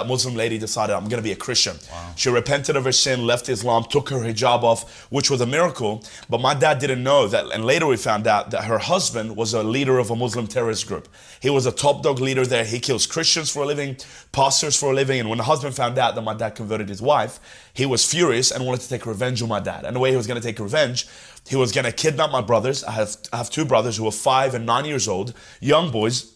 a Muslim lady decided, I'm going to be a Christian. Wow. She repented of her sin, left Islam, took her hijab off, which was a miracle. But my dad didn't know that, and later we found out that her husband was a leader of a Muslim terrorist group. He was a top dog leader there. He kills Christians for a living, pastors for a living. And when the husband found out that my dad converted his wife, he was furious and wanted to take revenge on my dad. And the way he was going to take revenge, he was going to kidnap my brothers. I have two brothers who are 5 and 9 years old, young boys.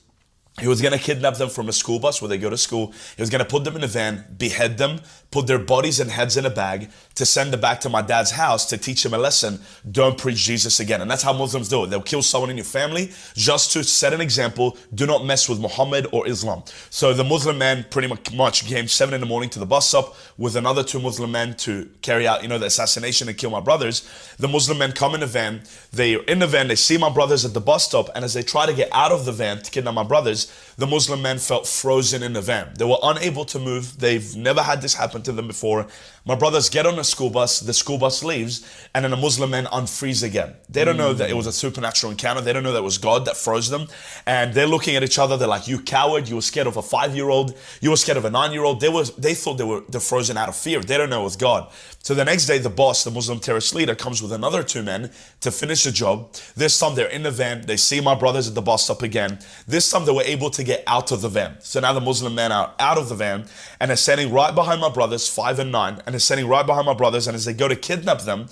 He was going to kidnap them from a school bus where they go to school. He was going to put them in a van, behead them, put their bodies and heads in a bag to send them back to my dad's house to teach him a lesson. Don't preach Jesus again. And that's how Muslims do it. They'll kill someone in your family just to set an example. Do not mess with Muhammad or Islam. So the Muslim man pretty much came 7 in the morning to the bus stop with another 2 Muslim men to carry out, the assassination and kill my brothers. The Muslim men come in the van. They're in the van. They see my brothers at the bus stop. And as they try to get out of the van to kidnap my brothers, the Muslim men felt frozen in the van. They were unable to move. They've never had this happen to them before. My brothers get on the school bus leaves, and then the Muslim men unfreeze again. They don't know that it was a supernatural encounter. They don't know that it was God that froze them. And they're looking at each other. They're like, you coward, you were scared of a 5-year-old. You were scared of a 9-year-old. They thought they're frozen out of fear. They don't know it was God. So the next day, the boss, the Muslim terrorist leader, comes with another 2 men to finish the job. This time they're in the van. They see my brothers at the bus stop again. This time they were able to get out of the van. So now the Muslim men are out of the van and they're standing right behind my brothers, 5 and 9, and they're standing right behind my brothers. And as they go to kidnap them,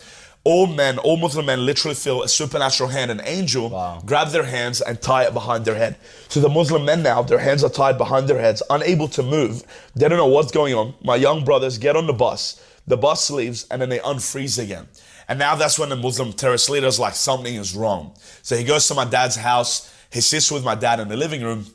all Muslim men literally feel a supernatural hand, an angel, grab their hands and tie it behind their head. So the Muslim men now, their hands are tied behind their heads, unable to move. They don't know what's going on. My young brothers get on the bus leaves, and then they unfreeze again. And now that's when the Muslim terrorist leader is like, something is wrong. So he goes to my dad's house. He sits with my dad in the living room.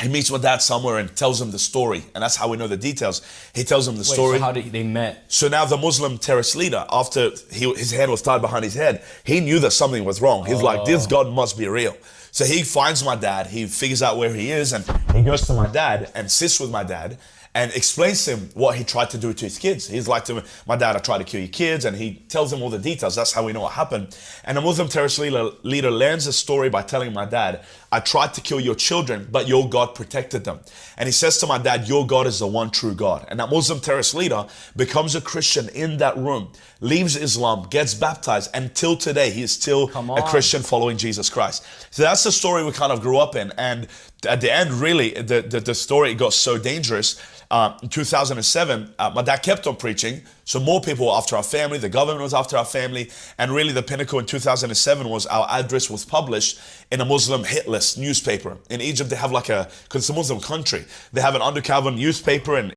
He meets my dad somewhere and tells him the story. And that's how we know the details. He tells him the story. So how did they met? So now the Muslim terrorist leader, after his hand was tied behind his head, he knew that something was wrong. He's like, this God must be real. So he finds my dad. He figures out where he is, and he goes to my dad and sits with my dad and explains to him what he tried to do to his kids. He's like to him, my dad, I tried to kill your kids, and he tells him all the details. That's how we know what happened. And the Muslim terrorist leader learns the story by telling my dad, I tried to kill your children, but your God protected them. And he says to my dad, your God is the one true God. And that Muslim terrorist leader becomes a Christian in that room, leaves Islam, gets baptized, and till today, he is still a Christian following Jesus Christ. So that's the story we kind of grew up in. And at the end, really, the story got so dangerous. In 2007, my dad kept on preaching. So more people were after our family. The government was after our family. And really the pinnacle in 2007 was our address was published in a Muslim hit list newspaper. In Egypt, they have because it's a Muslim country. They have an undercover newspaper, and